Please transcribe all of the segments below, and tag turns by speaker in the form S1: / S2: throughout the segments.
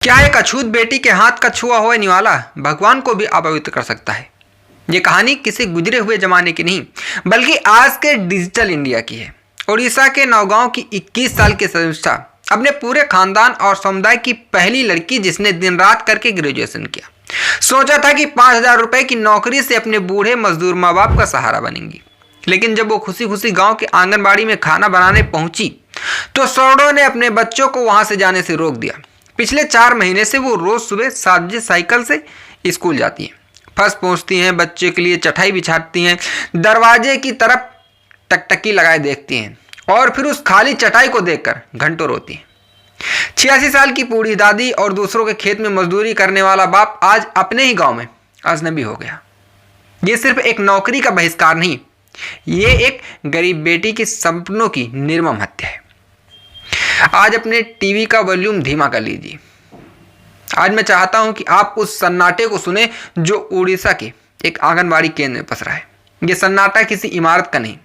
S1: क्या एक अछूत बेटी के हाथ का छुआ हुआ निवाला भगवान को भी अपवित्र कर सकता है? ये कहानी किसी गुजरे हुए जमाने की नहीं, बल्कि आज के डिजिटल इंडिया की है। उड़ीसा के नौगांव की 21 साल की शर्मिष्ठा अपने पूरे खानदान और समुदाय की पहली लड़की, जिसने दिन रात करके ग्रेजुएशन किया। सोचा था कि 5,000 रुपए की नौकरी से अपने बूढ़े मजदूर माँ बाप का सहारा बनेंगी। लेकिन जब वो खुशी खुशी गांव के आंगनबाड़ी में खाना बनाने पहुंची तो सौड़ों ने अपने बच्चों को वहां से जाने से रोक दिया। पिछले 4 महीने से वो रोज सुबह 7 बजे साइकिल से स्कूल जाती हैं, फर्स्ट पहुंचती हैं, बच्चे के लिए चटाई बिछाती हैं, दरवाजे की तरफ टकटकी लगाए देखती हैं और फिर उस खाली चटाई को देखकर घंटों रोती हैं। 86 साल की बूढ़ी दादी और दूसरों के खेत में मजदूरी करने वाला बाप आज अपने ही गांव में अजनबी हो गया। ये सिर्फ एक नौकरी का बहिष्कार नहीं, ये एक गरीब बेटी के सपनों की निर्मम हत्या है। आज अपने टीवी का वॉल्यूम धीमा कर लीजिए। आज मैं चाहता हूं कि आप उस सन्नाटे को सुने जो उड़ीसा के एक आंगनबाड़ी केंद्र में पसरा है। यह सन्नाटा किसी इमारत का नहीं,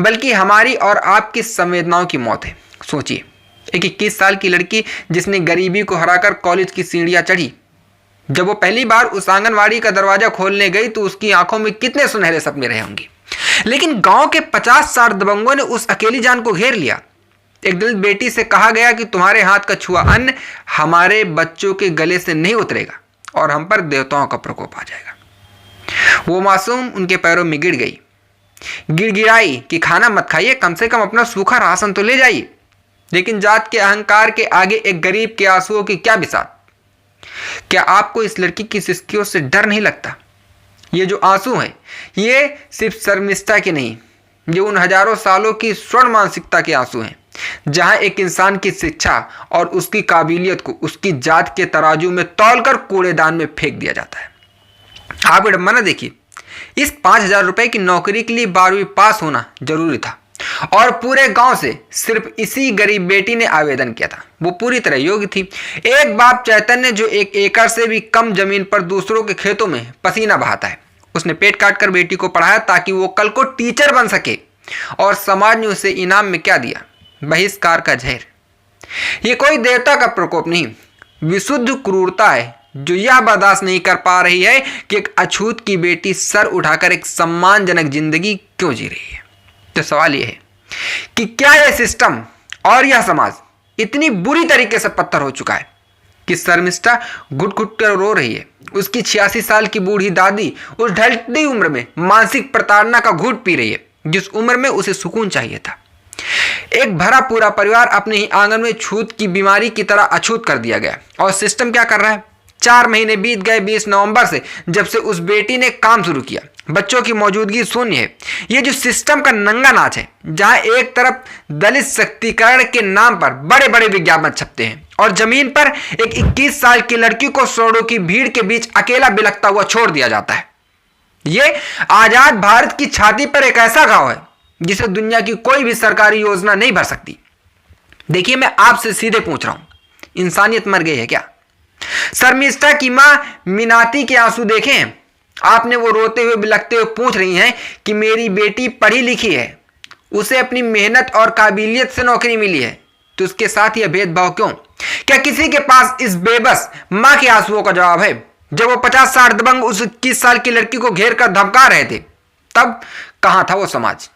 S1: बल्कि हमारी और आपकी संवेदनाओं की मौत है। सोचिए, एक 21 साल की लड़की जिसने गरीबी को हराकर कॉलेज की सीढ़ियां चढ़ी। जब वो पहली बार उस आंगनबाड़ी का दरवाजा खोलने गई तो उसकी आंखों में कितने सुनहरे सपने रहे होंगे। लेकिन गांव के 50-60 दबंगों ने उस अकेली जान को घेर लिया। एक दलित बेटी से कहा गया कि तुम्हारे हाथ का छुआ अन्न हमारे बच्चों के गले से नहीं उतरेगा और हम पर देवताओं का प्रकोप आ जाएगा। वो मासूम उनके पैरों में गिर गई, गिड़गिड़ाई कि खाना मत खाइए, कम से कम अपना सूखा राशन तो ले जाइए। लेकिन जात के अहंकार के आगे एक गरीब के आंसुओं की क्या बिसात। क्या आपको इस लड़की की सिसकियों से डर नहीं लगता? ये जो आंसू हैं, ये सिर्फ शर्मिष्ठा के नहीं, ये उन हजारों सालों की स्वर्ण मानसिकता के आंसू हैं, जहां एक इंसान की शिक्षा और उसकी काबिलियत को उसकी जात के तराजू में तौलकर कूड़ेदान में फेंक दिया जाता है। आप विडंबना देखिए, इस 5,000 रुपए की नौकरी के लिए 12वीं पास होना जरूरी था और पूरे गांव से सिर्फ इसी गरीब बेटी ने आवेदन किया था। वो पूरी तरह योग्य थी। एक बाप चैतन्य जो 1 एकड़ से भी कम जमीन पर दूसरों के खेतों में पसीना बहाता है, उसने पेट काट कर बेटी को पढ़ाया ताकि वो कल को टीचर बन सके। और समाज ने उसे इनाम में क्या दिया? बहिष्कार का जहर। ये कोई देवता का प्रकोप नहीं, विशुद्ध क्रूरता है जो यह बर्दाश्त नहीं कर पा रही है कि एक अछूत की बेटी सर उठाकर एक सम्मानजनक जिंदगी क्यों जी रही है। तो सवाल यह है कि क्या यह सिस्टम और यह समाज इतनी बुरी तरीके से पत्थर हो चुका है कि शर्मिष्ठा घुट घुट कर रो रही है। उसकी 86 साल की बूढ़ी दादी उस ढलती उम्र में मानसिक प्रताड़ना का घूंट पी रही है जिस उम्र में उसे सुकून चाहिए था। एक भरा पूरा परिवार अपने ही आंगन में छूत की बीमारी की तरह अछूत कर दिया गया। और सिस्टम क्या कर रहा है? 4 महीने बीत गए 20 नवंबर से, जब से उस बेटी ने काम शुरू किया। बच्चों की मौजूदगी शून्य है। ये जो सिस्टम का नंगा नाच है, जहां एक तरफ दलित शक्तिकरण के नाम पर बड़े बड़े विज्ञापन छपते हैं और जमीन पर एक 21 साल की लड़की को सौड़ों की भीड़ के बीच अकेला बिलखता हुआ छोड़ दिया जाता है। ये आजाद भारत की छाती पर एक ऐसा घाव है जिसे दुनिया की कोई भी सरकारी योजना नहीं भर सकती। देखिए, मैं आपसे सीधे पूछ रहा हूं, इंसानियत मर गई है क्या? शर्मिष्ठा की मां मिनाती के आंसू देखें। आपने वो रोते हुए बिलखते हुए पूछ रही हैं कि मेरी बेटी पढ़ी लिखी है, उसे अपनी मेहनत और काबिलियत से नौकरी मिली है, तो उसके साथ यह भेदभाव क्यों? क्या किसी के पास इस बेबस मां के आंसुओं का जवाब है? जब वो 50-60 दबंग उस 21 साल की लड़की को घेर कर धमका रहे थे, तब कहां था वो समाज?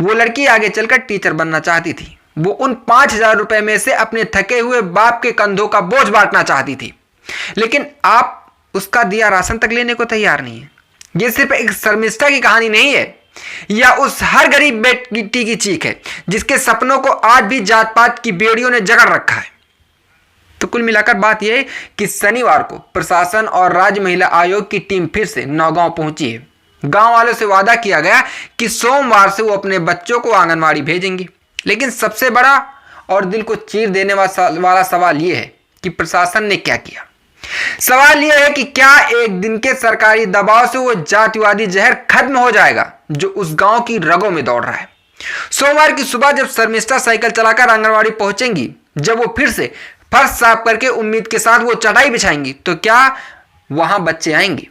S1: वो लड़की आगे चलकर टीचर बनना चाहती थी। वो उन 5,000 रुपए में से अपने थके हुए बाप के कंधों का बोझ बांटना चाहती थी। लेकिन आप उसका दिया राशन तक लेने को तैयार नहीं है। ये सिर्फ एक शर्मिष्ठा की कहानी नहीं है, या उस हर गरीब बेटी की चीख है जिसके सपनों को आज भी जात पात की बेड़ियों ने जकड़ रखा है। तो कुल मिलाकर बात यह है कि शनिवार को प्रशासन और राज्य महिला आयोग की टीम फिर से नौगांव पहुंची है। गांव वालों से वादा किया गया कि सोमवार से वो अपने बच्चों को आंगनबाड़ी भेजेंगे। लेकिन सबसे बड़ा और दिल को चीर देने वाला सवाल यह है कि प्रशासन ने क्या किया। सवाल यह है कि क्या एक दिन के सरकारी दबाव से वो जातिवादी जहर खत्म हो जाएगा जो उस गांव की रगों में दौड़ रहा है। सोमवार की सुबह जब शर्मिष्ठा साइकिल चलाकर आंगनबाड़ी पहुंचेंगी, जब वो फिर से फर्श साफ करके उम्मीद के साथ वो चटाई बिछाएंगी, तो क्या वहां बच्चे आएंगे,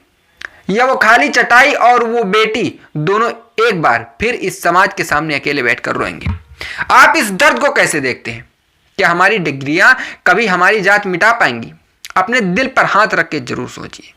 S1: या वो खाली चटाई और वो बेटी दोनों एक बार फिर इस समाज के सामने अकेले बैठकर रोएंगे? आप इस दर्द को कैसे देखते हैं? क्या हमारी डिग्रियां कभी हमारी जात मिटा पाएंगी? अपने दिल पर हाथ रख के जरूर सोचिए।